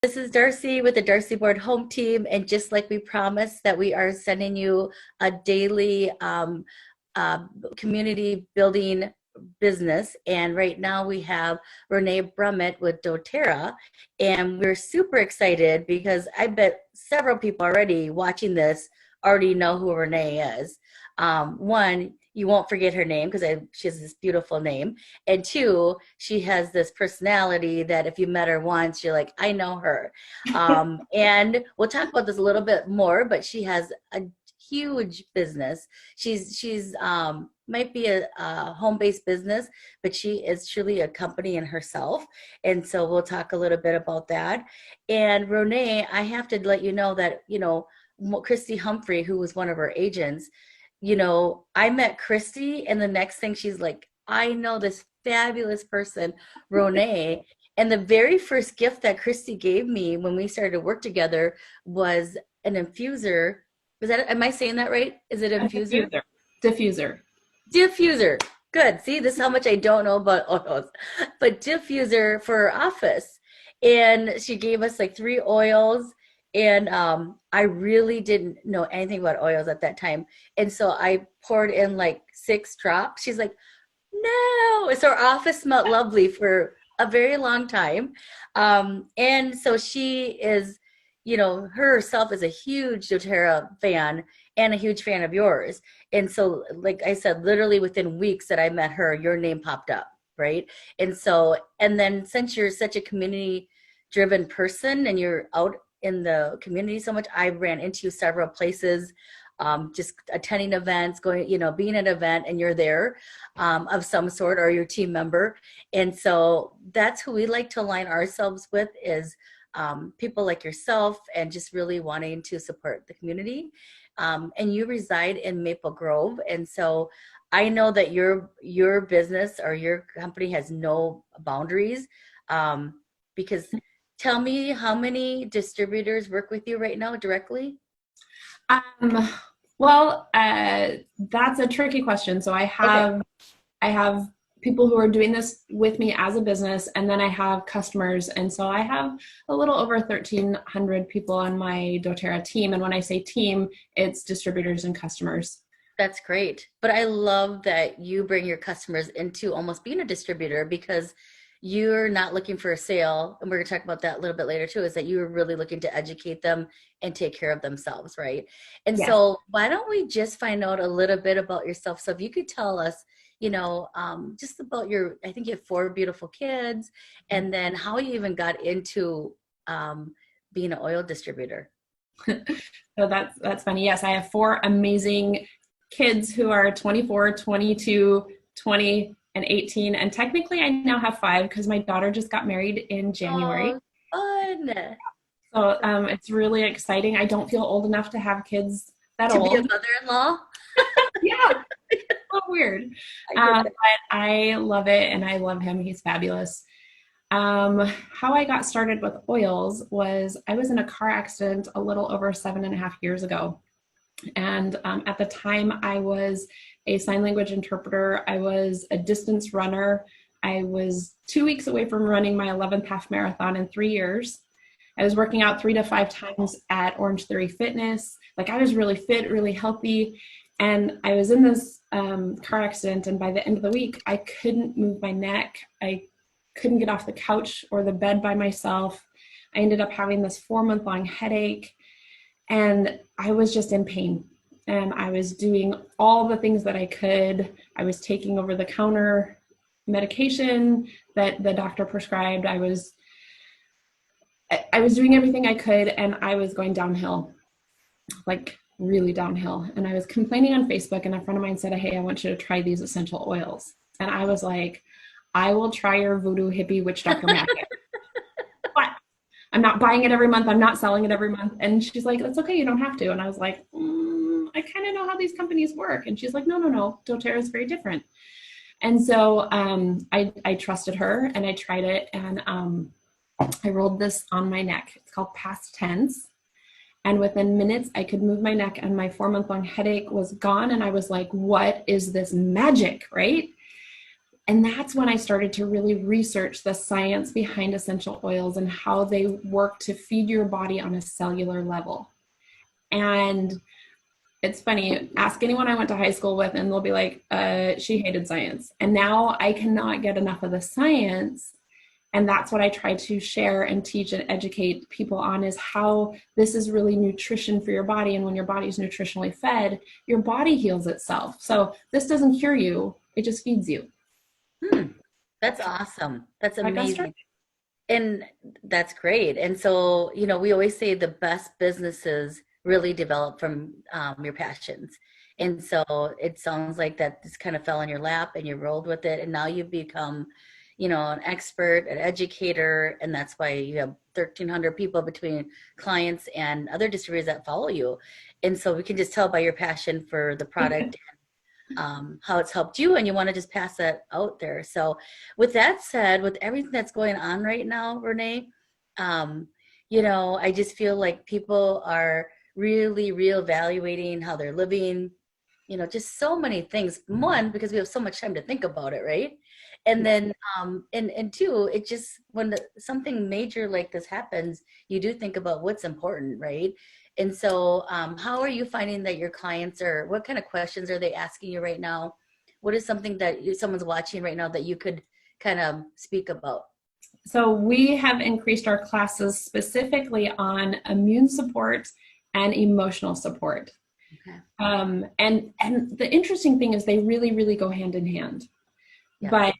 This is Darcy with the Darcy Board Home Team, and just like we promised that we are sending you a daily uh, community building business, and right now we have Ronai Brumett with doTERRA, and we're super excited because I bet several people already watching this already know who Ronai is. One, you won't forget her name because she has this beautiful name. And two, she has this personality that if you met her once, you're like, I know her. And we'll talk about this a little bit more, but she has a huge business. She's might be a home-based business, but she is truly a company in herself. And so we'll talk a little bit about that. And Renee, I have to let you know that, Christy Humphrey, who was one of her agents, I met Christy, and the next thing she's like, I know this fabulous person, Ronai. And the very first gift that Christy gave me when we started to work together was an infuser. Am I saying that right? Is it infuser? Diffuser. Diffuser. Good. See, this is how much I don't know about oils. But diffuser for her office. And she gave us like 3 oils. And I really didn't know anything about oils at that time. And so I poured in like 6 drops. She's like, no. So our office smelled lovely for a very long time. And so she is, herself is a huge doTERRA fan and a huge fan of yours. And so, like I said, literally within weeks that I met her, your name popped up, right? And then since you're such a community driven person and you're out in the community so much, I ran into you several places, just attending events, going, being at an event and you're there of some sort or your team member. And so that's who we like to align ourselves with is people like yourself and just really wanting to support the community. And you reside in Maple Grove. And so I know that your business or your company has no boundaries because tell me how many distributors work with you right now directly? Well, that's a tricky question. So I have people who are doing this with me as a business, and then I have customers. And so I have a little over 1,300 people on my doTERRA team. And when I say team, it's distributors and customers. That's great. But I love that you bring your customers into almost being a distributor because you're not looking for a sale, and we're going to talk about that a little bit later too, is that you're really looking to educate them and take care of themselves, right? And Yes. so why don't we just find out a little bit about yourself? So if you could tell us, just about I think you have 4 beautiful kids, and then how you even got into being an oil distributor. So that's funny. Yes, I have 4 amazing kids who are 24, 22, 20, and 18. And technically I now have 5 because my daughter just got married in January. Oh, fun. So it's really exciting. I don't feel old enough to have kids that old. To be a mother-in-law? Yeah, it's so weird. But I love it, and I love him. He's fabulous. How I got started with oils was I was in a car accident a little over 7.5 years ago. And at the time, I was a sign language interpreter. I was a distance runner. I was 2 weeks away from running my 11th half marathon in 3 years. I was working out 3 to 5 times at Orange Theory Fitness. Like, I was really fit, really healthy. And I was in this car accident, and by the end of the week, I couldn't move my neck. I couldn't get off the couch or the bed by myself. I ended up having this 4-month-long headache, and I was just in pain. And I was doing all the things that I could. I was taking over-the-counter medication that the doctor prescribed. I was doing everything I could, and I was going downhill, like really downhill. And I was complaining on Facebook, and a friend of mine said, hey, I want you to try these essential oils. And I was like, I will try your voodoo hippie witch doctor magic. But I'm not buying it every month. I'm not selling it every month. And she's like, that's okay. You don't have to. And I was like, I kind of know how these companies work. And she's like, no. doTERRA is very different. And so I trusted her, and I tried it. And I rolled this on my neck. It's called Past Tense. And within minutes, I could move my neck, and my 4-month-long headache was gone. And I was like, what is this magic, right? And that's when I started to really research the science behind essential oils and how they work to feed your body on a cellular level. And it's funny, ask anyone I went to high school with, and they'll be like, she hated science. And now I cannot get enough of the science. And that's what I try to share and teach and educate people on, is how this is really nutrition for your body. And when your body is nutritionally fed, your body heals itself. So this doesn't cure you, it just feeds you. That's awesome. That's I got amazing. started. And that's great. And so, we always say the best businesses really develop from your passions. And so it sounds like that just kind of fell in your lap and you rolled with it. And now you've become, an expert, an educator. And that's why you have 1,300 people between clients and other distributors that follow you. And so we can just tell by your passion for the product, how it's helped you, and you want to just pass that out there. So with that said, with everything that's going on right now, Ronai, I just feel like people are really reevaluating how they're living, just so many things. One, because we have so much time to think about it, right? And then, and two, it just, when something major like this happens, you do think about what's important, right? And so, how are you finding that your clients are, what kind of questions are they asking you right now? What is something that someone's watching right now that you could kind of speak about? So we have increased our classes specifically on immune support and emotional support. Okay. And the interesting thing is they really, really go hand in hand. Yeah. But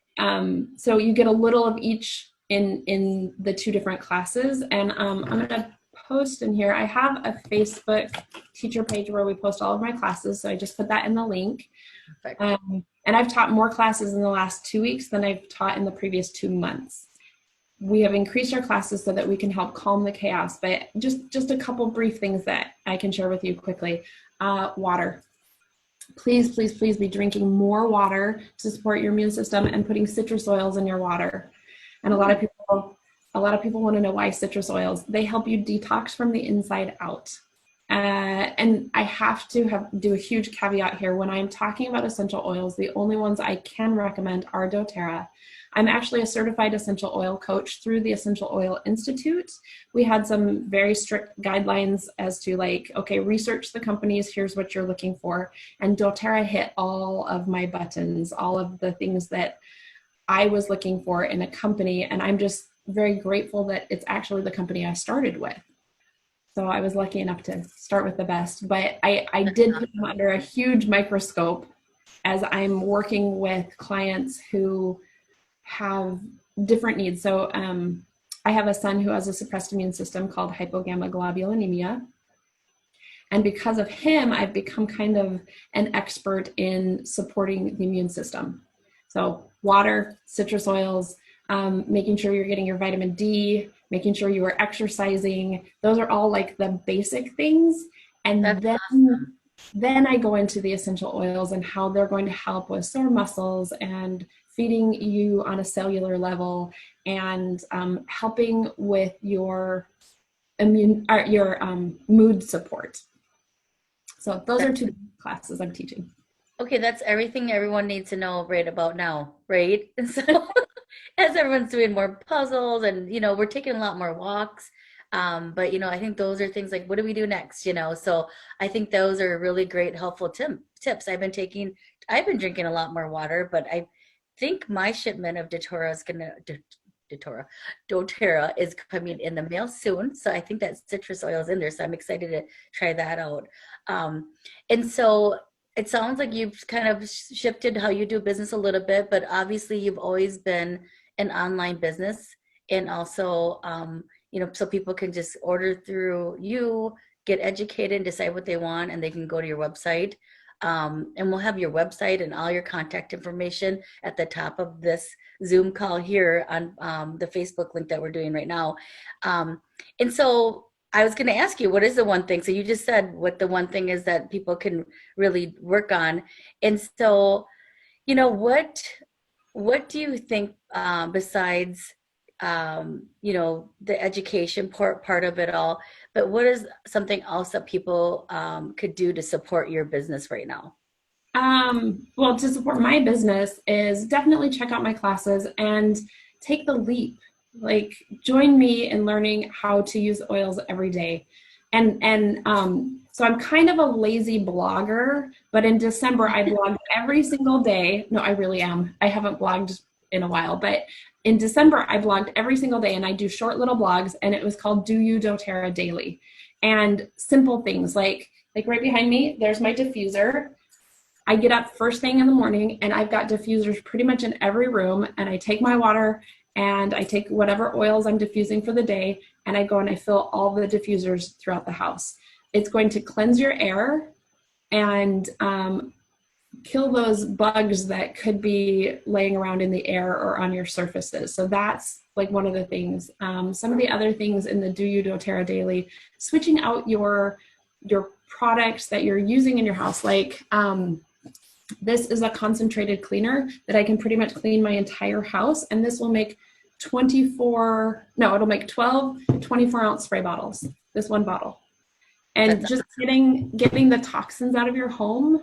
so you get a little of each in the two different classes. And I'm going to post in here. I have a Facebook teacher page where we post all of my classes. So I just put that in the link. And I've taught more classes in the last 2 weeks than I've taught in the previous 2 months. We have increased our classes so that we can help calm the chaos. But just a couple brief things that I can share with you quickly. Water. Please, please, please be drinking more water to support your immune system, and putting citrus oils in your water. And a lot of people want to know why citrus oils. They help you detox from the inside out. And I have to do a huge caveat here. When I'm talking about essential oils, the only ones I can recommend are doTERRA. I'm actually a certified essential oil coach through the Essential Oil Institute. We had some very strict guidelines as to okay, research the companies, here's what you're looking for. And doTERRA hit all of my buttons, all of the things that I was looking for in a company. And I'm just very grateful that it's actually the company I started with. So I was lucky enough to start with the best, but I did put them under a huge microscope as I'm working with clients who have different needs. So I have a son who has a suppressed immune system called hypogammaglobulinemia. And because of him, I've become kind of an expert in supporting the immune system. So water, citrus oils, making sure you're getting your vitamin D, making sure you are exercising. Those are all the basic things. And then I go into the essential oils and how they're going to help with sore muscles and feeding you on a cellular level, and helping with your mood support. So those are 2 classes I'm teaching. Okay, that's everything everyone needs to know right about now, right? And so as everyone's doing more puzzles and, we're taking a lot more walks. But, I think those are things like, what do we do next? So I think those are really great, helpful tips. I've been drinking a lot more water, but I think my shipment of doTERRA is coming in the mail soon. So I think that citrus oil is in there. So I'm excited to try that out. And so it sounds like you've kind of shifted how you do business a little bit, but obviously you've always been an online business, and also, so people can just order through you, get educated, and decide what they want, and they can go to your website. And we'll have your website and all your contact information at the top of this Zoom call here on the Facebook link that we're doing right now. And so I was going to ask you, what is the one thing? So you just said what the one thing is that people can really work on. And so, what do you think, besides, the education part of it all, but what is something else that people could do to support your business right now? Well, to support my business is definitely check out my classes and take the leap. Like, join me in learning how to use oils every day. So I'm kind of a lazy blogger, but in December I blogged every single day. No, I really am. I haven't blogged in a while, but in December I blogged every single day, and I do short little blogs, and it was called Do You doTERRA Daily. And simple things like right behind me, there's my diffuser. I get up first thing in the morning and I've got diffusers pretty much in every room, and I take my water and I take whatever oils I'm diffusing for the day, and I go and I fill all the diffusers throughout the house. It's going to cleanse your air and kill those bugs that could be laying around in the air or on your surfaces. So that's like one of the things. Some of the other things in the Do You doTERRA Daily, switching out your products that you're using in your house, like this is a concentrated cleaner that I can pretty much clean my entire house, and this will make it'll make 12 24-ounce spray bottles, this one bottle. And That's just getting the toxins out of your home.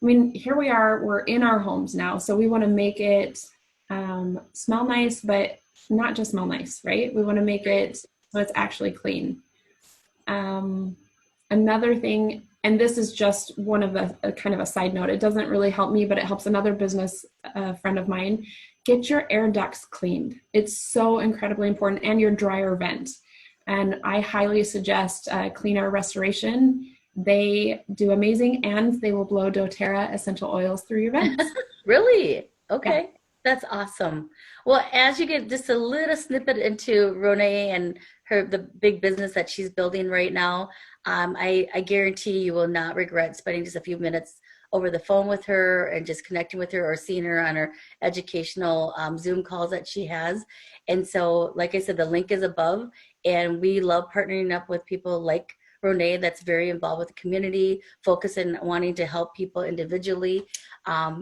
I mean, here we are, we're in our homes now, so we want to make it smell nice, but not just smell nice, right? We want to make it so it's actually clean. Another thing, and this is just one of a kind of a side note, it doesn't really help me, but it helps another business friend of mine. Get your air ducts cleaned. It's so incredibly important, and your dryer vent. And I highly suggest Clean Air Restoration. They do amazing, and they will blow doTERRA essential oils through your vents. really okay. Yeah. That's awesome. Well, as you get just a little snippet into Ronai and the big business that she's building right now, I guarantee you will not regret spending just a few minutes over the phone with her and just connecting with her, or seeing her on her educational Zoom calls that she has. And so, like I said, the link is above, and we love partnering up with people like Ronai that's very involved with the community, focusing on wanting to help people individually.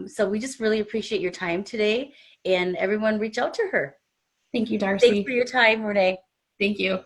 So we just really appreciate your time today, and everyone reach out to her. Thank you, Thanks Darcy. for your time, Ronai. Thank you.